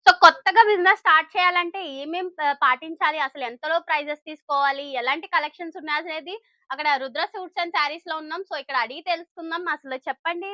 So, కొత్తగా business start చేయాలంటే ఏమేం పాటించాలి? అసలు ఎంతలో ప్రైజెస్ తీసుకోవాలి? ఎలాంటి కలెక్షన్స్ ఉన్నాయనేది అక్కడ రుద్ర సూట్స్ అండ్ శారీస్‌లో ఉన్నాం. సో, ఇక్కడ అడిగి తెలుసుకుందాం. అసలు చెప్పండి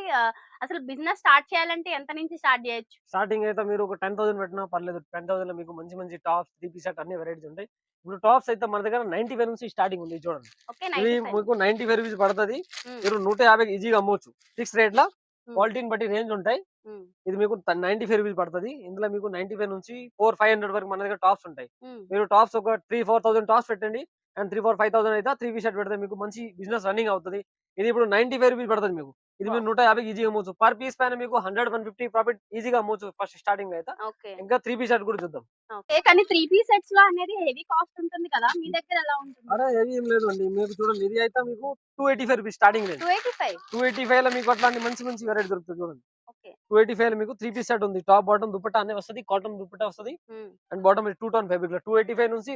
అసలు బిజినెస్ స్టార్ట్ చేయాలంటే ఎంత నుంచి స్టార్ట్ జేయొచ్చు? స్టార్టింగ్ అయితే మీరు ఒక 10,000 పెట్టినా పర్లేదు. 10,000లో మీకు మంచి మంచి టాప్స్, త్రీ పీస్ సెట్ అన్ని వెరైటీస్ ఉంటాయి. ఇప్పుడు టాప్స్ అయితే మన దగ్గర 95 నుంచి స్టార్టింగ్ ఉంది చూడండి. ఓకే. ఇవి 95 మీకు నుంచి. 95 రూపీస్ పడతది. హ్మ్. మీరు 150కి ఈజీగా అమ్మొచ్చు. ఫిక్స్ రేట్‌ల హ్మ్. క్వాలిటీని బట్టి రేంజ్ ఉంటాయి. హ్మ్. ఇది మీకు 95 రూపీస్ పడతది. ఇందులో మీకు 95 నుంచి 4, 500 వరకు మన దగ్గర టాప్స్ ఉంటాయి. హ్మ్. మీరు టాప్స్ ఒక 3, 4,000 టాప్స్ పెట్టండి. అండ్ 3, 4, 5,000 అయితే త్రీ పీస్ షర్ట్ పెడితే మీకు మంచి బిజినెస్ రన్నింగ్ అవుతది. ఇది ఇప్పుడు 95 రూపీస్ పడతది మీకు. ఇది మీరు వావ్! 150కి ఈజీగా అమ్మొచ్చు. పర్ పీస్ పైన మీకు 100, 150 ప్రాఫిట్ ఈజీగా అమ్మొచ్చు ఫస్ట్ స్టార్టింగ్‌లో అయితే. ఓకే. ఇంకా త్రీ పీస్ షర్ట్ కూడా చూద్దాం. ఓకే. కానీ 3 పీస్ సెట్స్‌లో అనేది హెవీ కాస్ట్ ఉంటుంది కదా! మీ దగ్గర ఎలా ఉంటుంది? అరే! హెవీ ఏం లేదండి. మీకు చూడండి ఇది అయితే మీకు 285 రూపీస్ స్టార్టింగ్ రేంజ్. 285 285లో మీకు అట్లాంటి మంచి మంచి వెరైటీ దొరుకుతది చూడండి. ఓకే. 285లో మీకు త్రీ పీస్ సెట్ ఉంది. టాప్, బాటమ్ దుపట్టా అన్ని వస్తది. కాటన్ దుపట్టా వస్తది. హ్మ్. అండ్ బాటమ్ ఇది 2 టోన్ ఫ్యాబ్రిక్‌లో 285 నుంచి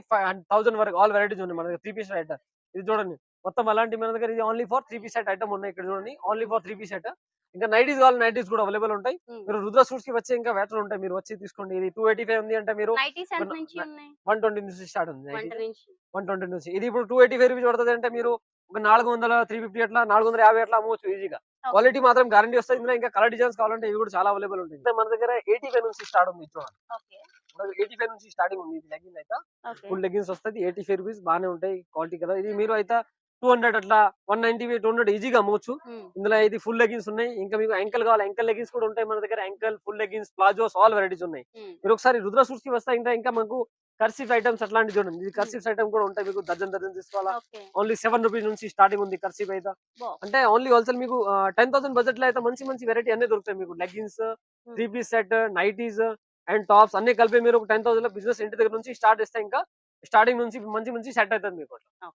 1000 వరకు ఆల్ వెరైటీస్ ఉన్నాయి మన దగ్గర త్రీ పీస్ సెట్. ఇది చూడండి. మొత్తం అలాంటి మన దగ్గర ఇది only for three piece set item ఉన్నాయి ఇక్కడ చూడండి. Only for three piece set. ఇంకా నైటీస్ కావాలి నైటీస్ కూడా అవైలబుల్ ఉంటాయి. హ్మ్. మీరు రుద్ర సూట్స్‌కి వచ్చే ఇంకా వేటలు ఉంటాయి. మీరు వచ్చి తీసుకోండి. ఇది 285 ఉంది అంటే మీరు నైటీస్ ఒక ఎంత నుంచి ఉన్నాయి? 120 నుంచి స్టార్ట్ ఉంది 1 నైటీస్. నుంచి. 120 నుంచి. ఇది ఇప్పుడు 285 రూపీస్ పడతదంటే మీరు ఒక 400, 350 అట్లా 450 అట్లా అమ్మవచ్చు ఈజీగా. ఓకే. క్వాలిటీ మాత్రం గ్యారంటీ వస్తది. ఇందులో ఇంకా కలర్ డిజైన్స్ కావాలంటే ఇవి కూడా చాలా అవైలబుల్ ఉంటాయి. మన దగ్గర 85 నుంచి స్టార్ట్ ఉంది చూడండి. ఓకే. మనకి 85 నుంచి స్టార్టింగ్ ఉంది. ఇది లెగ్గిన్ అయితే ఓకే. ఫుల్ లెగ్గిన్స్ వస్తది. 85 రూపీస్ బానే ఉంటాయి క్వాలిటీ కదా! ఇది మీరు అయితే 200 అట్లా 190, 200 ఈజీగా అమ్మవచ్చు. హ్మ్. ఇందులో ఇది ఫుల్ లెగ్గిన్స్ ఉన్నాయి. ఇంకా మీకు యాంకిల్ కావాలి యాంకిల్ లెగ్గిన్స్ కూడా ఉంటాయి మన దగ్గర. Ankle, full leggings, palazzos all varieties ఉన్నాయి. హ్మ్. మీరు ఒకసారి రుద్ర సూట్స్‌కి వస్తే ఇంకా మనకు కర్చీఫ్ ఐటెమ్స్ అట్లాంటివి చూడండి. ఇది హ్మ్. కర్చీఫ్స్ ఐటెమ్ కూడా ఉంటాయి మీకు డజన్ డజన్ తీసుకోవాలా? ఓకే. ఓన్లీ 7 రూపీస్ నుంచి స్టార్టింగ్ ఉంది కర్చీఫ్ అయితే. వావ్! అంటే ఓన్లీ హోల్‌సేల్ మీకు 10,000 బడ్జెట్‌లో అయితే మంచి మంచి వెరైటీ అన్నీ దొరుకుతాయి మీకు. లెగ్గిన్స్, హ్మ్. Three piece set, nighties and tops అన్నీ కలిపి మీరు ఒక 10,000లో బిజినెస్ ఇంటి దగ్గర నుంచి స్టార్ట్ చేస్తే ఇంకా స్టార్టింగ్ నుంచి మంచి మంచి సెట్ అయితది మీకు అట్లా. ఓకే.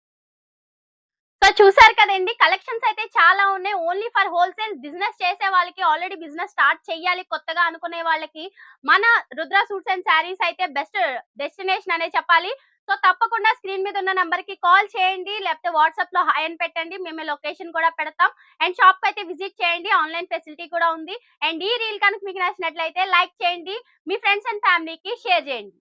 సో చూసారు కదండీ! కలెక్షన్స్ అయితే చాలా ఉన్నాయి. ఓన్లీ ఫర్ హోల్‌సేల్ బిజినెస్ చేసే వాళ్ళకి, ఆల్రెడీ బిజినెస్ స్టార్ట్ చేయాలి కొత్తగా అనుకునే వాళ్ళకి, మన రుద్ర సూట్స్ అండ్ శారీస్ అయితే బెస్ట్ డెస్టినేషన్ అనే చెప్పాలి. సో తప్పకుండా స్క్రీన్ మీద ఉన్న నంబర్‌కి కాల్ చేయండి. లేకపోతే వాట్సాప్‌లో హాయ్ అని పెట్టండి. మేము లొకేషన్ కూడా పెడతాం. అండ్ షాప్‌కైతే విజిట్ చేయండి. ఆన్‌లైన్ ఫెసిలిటీ కూడా ఉంది. అండ్ ఈ రీల్ కనుక మీకు నచ్చినట్లయితే లైక్ చేయండి. మీ ఫ్రెండ్స్ అండ్ ఫ్యామిలీకి షేర్ చేయండి.